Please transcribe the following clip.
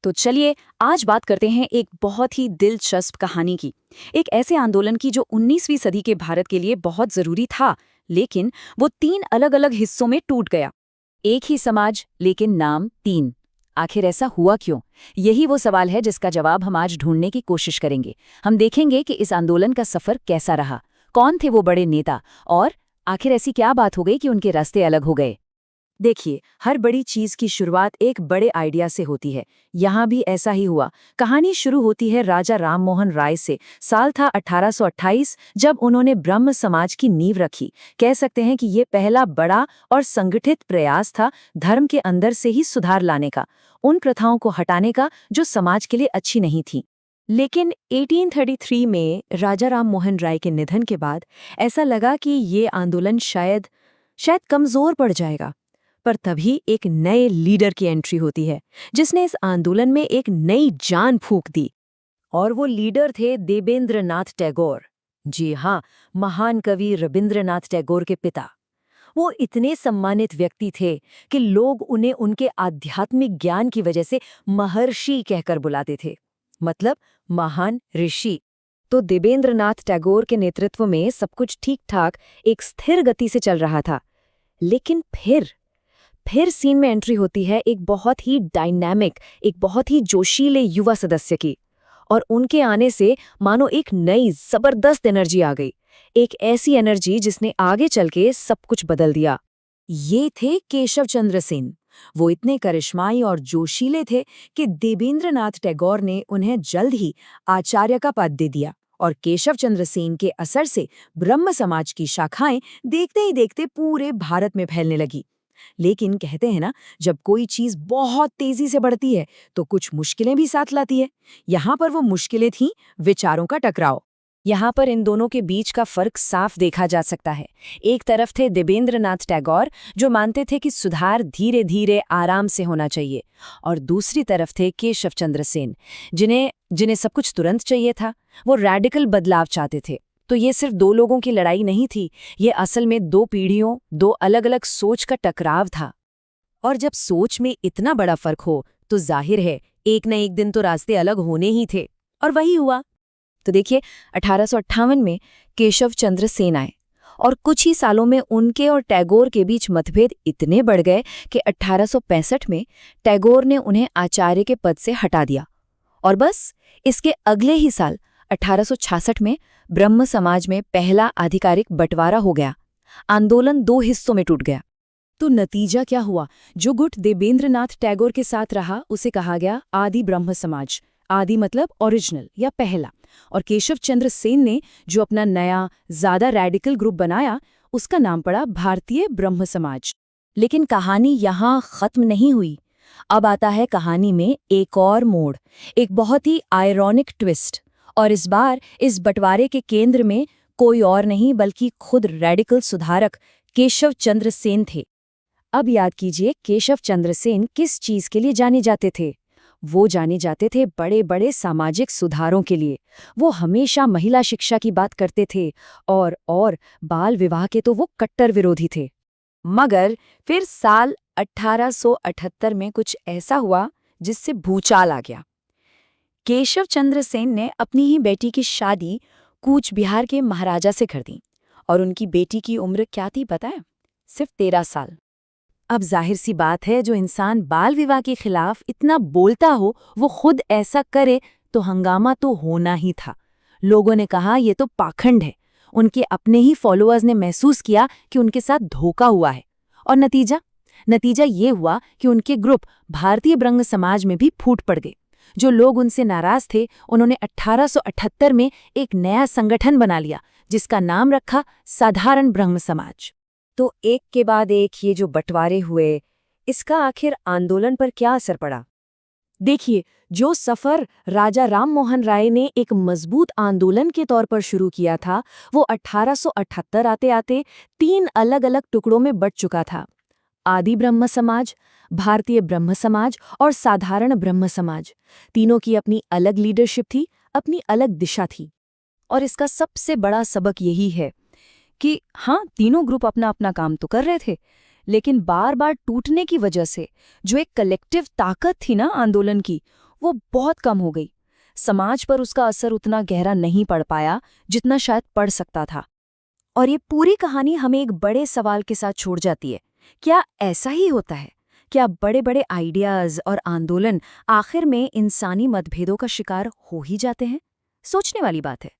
तो चलिए आज बात करते हैं एक बहुत ही दिलचस्प कहानी की। एक ऐसे आंदोलन की जो 19वीं सदी के भारत के लिए बहुत जरूरी था, लेकिन वो 3 अलग-अलग हिस्सों में टूट गया। एक ही समाज, लेकिन नाम 3। आखिर ऐसा हुआ क्यों? यही वो सवाल है जिसका जवाब हम आज ढूंढने की कोशिश करेंगे। हम देखेंगे कि इस आंदोलन का सफर कैसा रहा, कौन थे वो बड़े नेता, और आखिर ऐसी क्या बात हो गई कि उनके रास्ते अलग हो गए। देखिए, हर बड़ी चीज की शुरुआत एक बड़े आइडिया से होती है। यहाँ भी ऐसा ही हुआ। कहानी शुरू होती है राजा राममोहन राय से। साल था 1828, जब उन्होंने ब्रह्म समाज की नींव रखी। कह सकते हैं कि ये पहला बड़ा और संगठित प्रयास था धर्म के अंदर से ही सुधार लाने का, उन प्रथाओं को हटाने का जो समाज के लिए अच्छी नहीं थी। लेकिन 1833 में राजा राममोहन राय के निधन के बाद ऐसा लगा कि ये आंदोलन शायद कमजोर पड़ जाएगा। पर तभी एक नए लीडर की एंट्री होती है, जिसने इस आंदोलन में एक नई जान फूंक दी। और वो लीडर थे देवेंद्रनाथ टैगोर। जी हाँ, महान कवि रविंद्रनाथ टैगोर के पिता। वो इतने सम्मानित व्यक्ति थे कि लोग उन्हें उनके आध्यात्मिक ज्ञान की वजह से महर्षि कहकर बुलाते थे, मतलब महान ऋषि। तो देवेंद्रनाथ टैगोर के नेतृत्व में सब कुछ ठीक ठाक एक स्थिर गति से चल रहा था। लेकिन फिर सीन में एंट्री होती है एक बहुत ही डायनामिक, एक बहुत ही जोशीले युवा सदस्य की। और उनके आने से मानो एक नई जबरदस्त एनर्जी आ गई, एक ऐसी एनर्जी जिसने आगे चल के सब कुछ बदल दिया। ये थे केशव चंद्र सेन। वो इतने करिश्माई और जोशीले थे कि देवेंद्रनाथ टैगोर ने उन्हें जल्द ही आचार्य का पद दे दिया। और केशव चंद्र सेन के असर से ब्रह्म समाज की शाखाएं देखते ही देखते पूरे भारत में फैलने लगी। लेकिन कहते हैं ना, जब कोई चीज बहुत तेजी से बढ़ती है तो कुछ मुश्किलें भी साथ लाती है। यहाँ पर वो मुश्किलें थीं विचारों का टकराव। यहाँ पर इन दोनों के बीच का फर्क साफ देखा जा सकता है। एक तरफ थे देवेंद्रनाथ टैगोर, जो मानते थे कि सुधार धीरे धीरे आराम से होना चाहिए, और दूसरी तरफ थे केशव चंद्र सेन, जिन्हें सब कुछ तुरंत चाहिए था। वो रैडिकल बदलाव चाहते थे। तो ये सिर्फ दो लोगों की लड़ाई नहीं थी, ये असल में दो पीढ़ियों, दो अलग अलग सोच का टकराव था। और जब सोच में इतना बड़ा फर्क हो तो जाहिर है एक न एक दिन तो रास्ते अलग होने ही थे। और वही हुआ। तो देखिए, 1858 में केशव चंद्र सेन आए, और कुछ ही सालों में उनके और टैगोर के बीच मतभेद इतने बढ़ गए कि 1865 में टैगोर ने उन्हें आचार्य के पद से हटा दिया। और बस इसके अगले ही साल 1866 में ब्रह्म समाज में पहला आधिकारिक बंटवारा हो गया। आंदोलन दो हिस्सों में टूट गया। तो नतीजा क्या हुआ? जो गुट देवेंद्रनाथ टैगोर के साथ रहा उसे कहा गया आदि ब्रह्म समाज। आदि मतलब ओरिजिनल या पहला। और केशव चंद्र सेन ने जो अपना नया ज्यादा रैडिकल ग्रुप बनाया, उसका नाम पड़ा भारतीय ब्रह्म समाज। लेकिन कहानी यहाँ खत्म नहीं हुई। अब आता है कहानी में एक और मोड़, एक बहुत ही आयरॉनिक ट्विस्ट। और इस बार इस बंटवारे के केंद्र में कोई और नहीं बल्कि खुद रैडिकल सुधारक केशव चंद्र सेन थे। अब याद कीजिए, केशव चंद्र सेन किस चीज के लिए जाने जाते थे? वो जाने जाते थे बड़े बड़े सामाजिक सुधारों के लिए। वो हमेशा महिला शिक्षा की बात करते थे, और बाल विवाह के तो वो कट्टर विरोधी थे। मगर फिर साल 1878 में कुछ ऐसा हुआ जिससे भूचाल आ गया। केशव चंद्र सेन ने अपनी ही बेटी की शादी कूच बिहार के महाराजा से कर दी। और उनकी बेटी की उम्र क्या थी पता है? सिर्फ 13 साल। अब जाहिर सी बात है, जो इंसान बाल विवाह के खिलाफ इतना बोलता हो वो खुद ऐसा करे तो हंगामा तो होना ही था। लोगों ने कहा ये तो पाखंड है। उनके अपने ही फॉलोअर्स ने महसूस किया कि उनके साथ धोखा हुआ है। और नतीजा ये हुआ कि उनके ग्रुप भारतीय ब्रह्म समाज में भी फूट पड़ गए। जो लोग उनसे नाराज थे, उन्होंने 1878 में एक नया संगठन बना लिया, जिसका नाम रखा साधारण ब्रह्म समाज। तो एक के बाद एक ये जो बंटवारे हुए, इसका आखिर आंदोलन पर क्या असर पड़ा? देखिए, जो सफर राजा राममोहन राय ने एक मजबूत आंदोलन के तौर पर शुरू किया था, वो 1878 आते आते 3 अलग अलग टुकड़ों में बंट चुका था। आदि ब्रह्म समाज, भारतीय ब्रह्म समाज और साधारण ब्रह्म समाज। तीनों की अपनी अलग लीडरशिप थी, अपनी अलग दिशा थी। और इसका सबसे बड़ा सबक यही है कि हाँ, तीनों ग्रुप अपना अपना काम तो कर रहे थे, लेकिन बार बार टूटने की वजह से जो एक कलेक्टिव ताकत थी ना आंदोलन की, वो बहुत कम हो गई। समाज पर उसका असर उतना गहरा नहीं पड़ पाया जितना शायद पड़ सकता था। और ये पूरी कहानी हमें एक बड़े सवाल के साथ छोड़ जाती है। क्या ऐसा ही होता है? क्या बड़े-बड़े आइडियाज और आंदोलन आखिर में इंसानी मतभेदों का शिकार हो ही जाते हैं? सोचने वाली बात है।